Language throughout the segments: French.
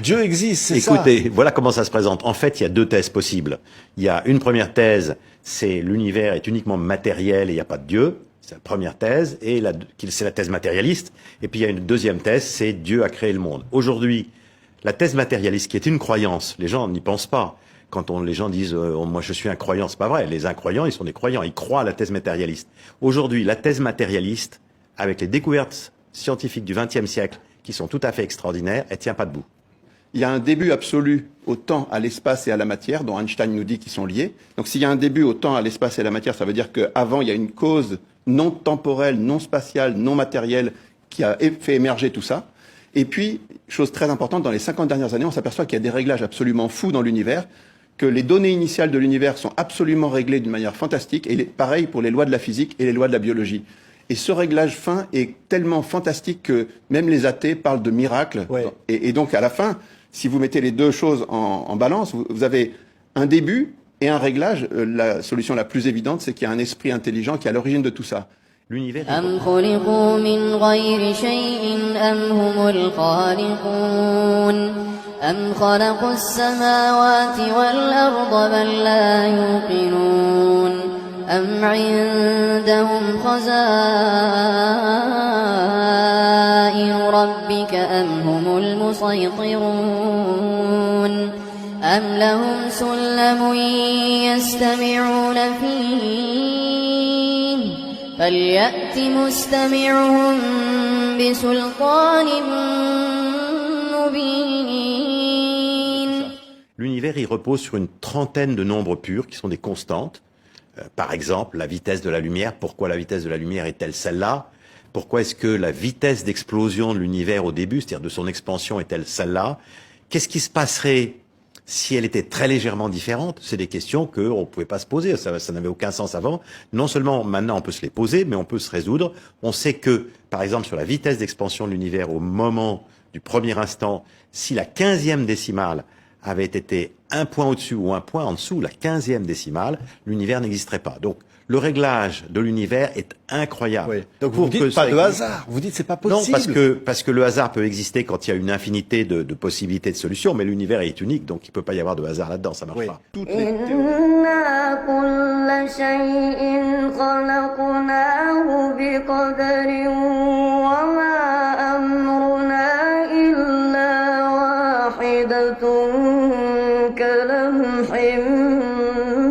Dieu existe, c'est ça. Écoutez, voilà comment ça se présente. En fait, il y a deux thèses possibles. Il y a une première thèse, c'est l'univers est uniquement matériel et il n'y a pas de Dieu. C'est la première thèse, et c'est la thèse matérialiste. Et puis il y a une deuxième thèse, c'est Dieu a créé le monde. Aujourd'hui, la thèse matérialiste, qui est une croyance, les gens n'y pensent pas. Quand les gens disent moi je suis un croyant, c'est pas vrai. Les incroyants, ils sont des croyants, ils croient à la thèse matérialiste. Aujourd'hui, la thèse matérialiste, avec les découvertes scientifiques du XXe siècle, qui sont tout à fait extraordinaires, elle tient pas debout. Il y a un début absolu au temps, à l'espace et à la matière, dont Einstein nous dit qu'ils sont liés. Donc s'il y a un début au temps, à l'espace et à la matière, ça veut dire qu'avant, il y a une cause non temporelle, non spatiale, non matérielle qui a fait émerger tout ça. Et puis, chose très importante, dans les 50 dernières années, on s'aperçoit qu'il y a des réglages absolument fous dans l'univers, que les données initiales de l'univers sont absolument réglées d'une manière fantastique, et pareil pour les lois de la physique et les lois de la biologie. Et ce réglage fin est tellement fantastique que même les athées parlent de miracle. Ouais. Et donc, à la fin, si vous mettez les deux choses en balance, vous avez un début et un réglage. La solution la plus évidente, c'est qu'il y a un esprit intelligent qui est à l'origine de tout ça. L'univers أم خلقوا من غير شيء أم هم الخالقون أم خلقوا السماوات والأرض بل لا يوقنون أم عندهم خزائن ربك أم هم المسيطرون أم لهم سلم يستمعون فيه فليأت مستمعهم بسلطان مبين. L'univers, il repose sur une trentaine de nombres purs qui sont des constantes. Par exemple, la vitesse de la lumière. Pourquoi la vitesse de la lumière est-elle celle-là? Pourquoi est-ce que la vitesse d'explosion de l'univers au début, c'est-à-dire de son expansion, est-elle celle-là? Qu'est-ce qui se passerait si elle était très légèrement différente? C'est des questions qu'on ne pouvait pas se poser, ça n'avait aucun sens avant. Non seulement maintenant on peut se les poser, mais on peut se résoudre. On sait que, par exemple, sur la vitesse d'expansion de l'univers au moment du premier instant, si la 15e décimale avait été un point au-dessus ou un point en dessous, la 15e décimale, l'univers n'existerait pas. Donc, le réglage de l'univers est incroyable. Oui. Donc vous dites pas de hasard, vous dites c'est pas possible. Non, parce que le hasard peut exister quand il y a une infinité de possibilités de solutions, mais l'univers est unique, donc il peut pas y avoir de hasard là-dedans, ça marche Oui. pas. Toutes les théories. إنا كل شيء خلقناه بقدر وما أمرنا إلا واحدة كلمح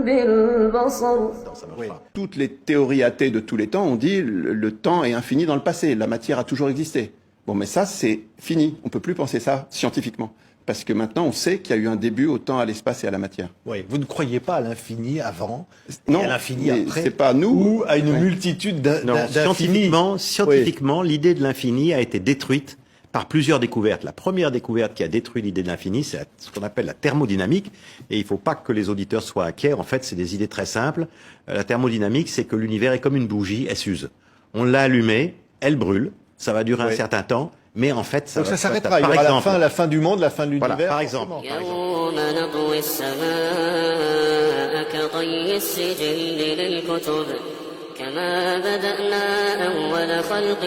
بالبصر. Ça marche Oui. pas. Toutes les théories athées de tous les temps ont dit le temps est infini dans le passé, la matière a toujours existé. Bon, mais ça, c'est fini. On peut plus penser ça scientifiquement. Parce que maintenant, on sait qu'il y a eu un début au temps, à l'espace et à la matière. Oui. Vous ne croyez pas à l'infini avant, Non, et à l'infini mais après, c'est pas nous. ou à une Ouais. multitude Non, d'infinis. scientifiquement, l'idée de l'infini a été détruite par plusieurs découvertes. La première découverte qui a détruit l'idée de l'infini, c'est ce qu'on appelle la thermodynamique. Et il ne faut pas que les auditeurs soient inquiets. En fait, c'est des idées très simples. La thermodynamique, c'est que l'univers est comme une bougie, elle s'use. On l'a allumée, elle brûle, ça va durer un Oui. certain temps, mais en fait, Donc ça va s'arrêtera. Il y par aura exemple, la fin du monde, la fin de l'univers. voilà, par exemple. يوم نطوي السماء كطي السجل للكتب كما بدأنا أول خلق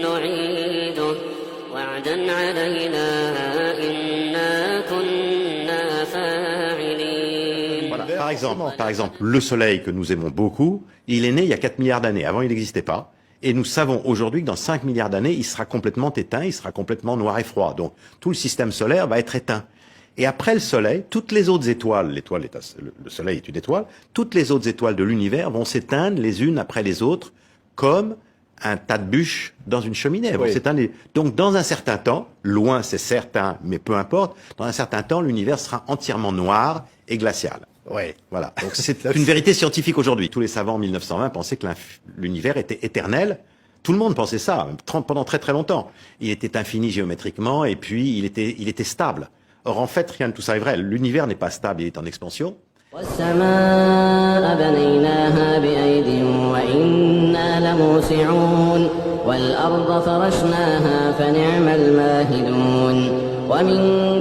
نعيده وعدا علينا إنا كنا فاعلين. Voilà. Par exemple, le Soleil que nous aimons beaucoup, il est né il y a 4 milliards d'années. Avant, il n'existait pas. Et nous savons aujourd'hui que dans 5 milliards d'années, il sera complètement éteint, il sera complètement noir et froid. Donc, tout le système solaire va être éteint. Et après le Soleil, toutes les autres étoiles, le Soleil est une étoile, toutes les autres étoiles de l'univers vont s'éteindre les unes après les autres, comme un tas de bûches dans une cheminée. Elles vont Oui. s'éteindre donc, dans un certain temps, loin c'est certain, mais peu importe, dans un certain temps, l'univers sera entièrement noir et glacial. Oui. Voilà. Donc c'est une vérité scientifique aujourd'hui. Tous les savants en 1920 pensaient que l'univers était éternel. Tout le monde pensait ça pendant très très longtemps. Il était infini géométriquement et puis il était stable. Or en fait, rien de tout ça est vrai. L'univers n'est pas stable, il est en expansion. والسماء بنيناها بأيد وإنا لموسعون والأرض فرشناها فنعم الماهدون ومن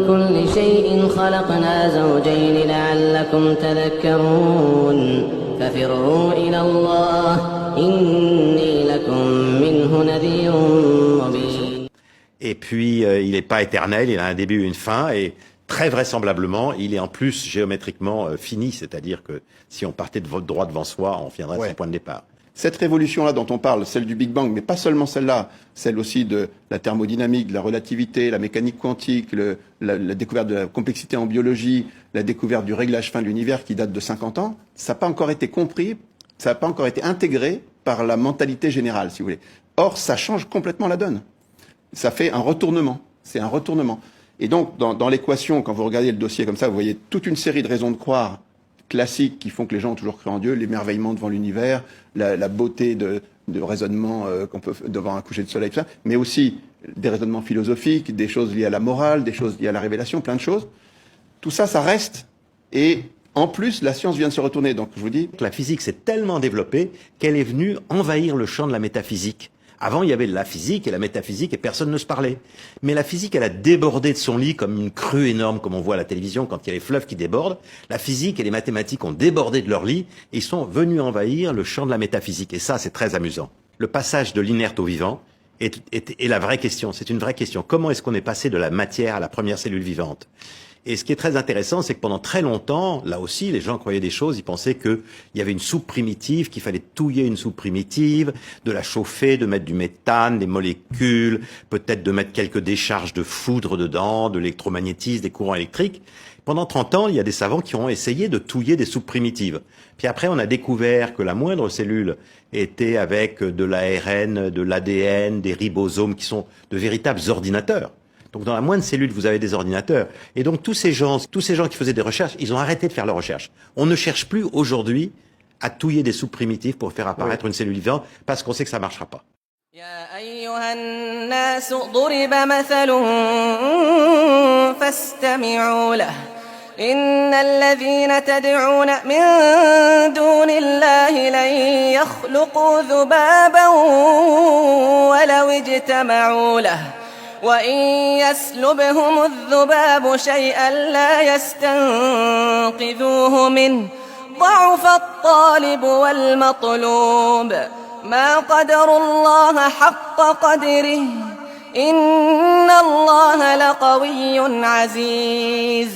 كل شيء خلقنا زوجين لعلكم تذكرون ففروا إلى الله إني لكم منه نذير مبين. et puis il n'est pas éternel, il a un début et une fin, et très vraisemblablement, il est en plus géométriquement fini, c'est-à-dire que si on partait de droit devant soi, on viendrait à son point de départ. Cette révolution-là dont on parle, celle du Big Bang, mais pas seulement celle-là, celle aussi de la thermodynamique, de la relativité, la mécanique quantique, la découverte de la complexité en biologie, la découverte du réglage fin de l'univers qui date de 50 ans, ça n'a pas encore été compris, ça n'a pas encore été intégré par la mentalité générale, si vous voulez. Or, ça change complètement la donne. Ça fait un retournement. C'est un retournement. Et donc, dans l'équation, quand vous regardez le dossier comme ça, vous voyez toute une série de raisons de croire classiques qui font que les gens ont toujours cru en Dieu, l'émerveillement devant l'univers, la beauté de raisonnement qu'on peut devant un coucher de soleil, tout ça, mais aussi des raisonnements philosophiques, des choses liées à la morale, des choses liées à la révélation, plein de choses. Tout ça, ça reste. Et en plus, la science vient de se retourner. Donc, je vous dis... La physique s'est tellement développée qu'elle est venue envahir le champ de la métaphysique. Avant, il y avait la physique et la métaphysique et personne ne se parlait. Mais la physique, elle a débordé de son lit comme une crue énorme, comme on voit à la télévision quand il y a les fleuves qui débordent. La physique et les mathématiques ont débordé de leur lit et ils sont venus envahir le champ de la métaphysique. Et ça, c'est très amusant. Le passage de l'inerte au vivant est la vraie question. C'est une vraie question. Comment est-ce qu'on est passé de la matière à la première cellule vivante ? Et ce qui est très intéressant, c'est que pendant très longtemps, là aussi, les gens croyaient des choses, ils pensaient qu'il y avait une soupe primitive, qu'il fallait touiller une soupe primitive, de la chauffer, de mettre du méthane, des molécules, peut-être de mettre quelques décharges de foudre dedans, de l'électromagnétisme, des courants électriques. Pendant 30 ans, il y a des savants qui ont essayé de touiller des soupes primitives. Puis après, on a découvert que la moindre cellule était avec de l'ARN, de l'ADN, des ribosomes qui sont de véritables ordinateurs. Donc dans la moindre cellule, vous avez des ordinateurs. Et donc tous ces gens qui faisaient des recherches, ils ont arrêté de faire leurs recherches. On ne cherche plus aujourd'hui à touiller des soupes primitives pour faire apparaître une cellule vivante parce qu'on sait que ça marchera pas. يا أيها الناس ضرب مثل فاستمعوا له إن الذين تدعون من دون الله لن يخلقوا ذبابا ولو اجتمعوا له وإن يسلبهم الذباب شيئا لا يستنقذوه منه ضعف الطالب والمطلوب ما قدروا الله حق قدره إن الله لقوي عزيز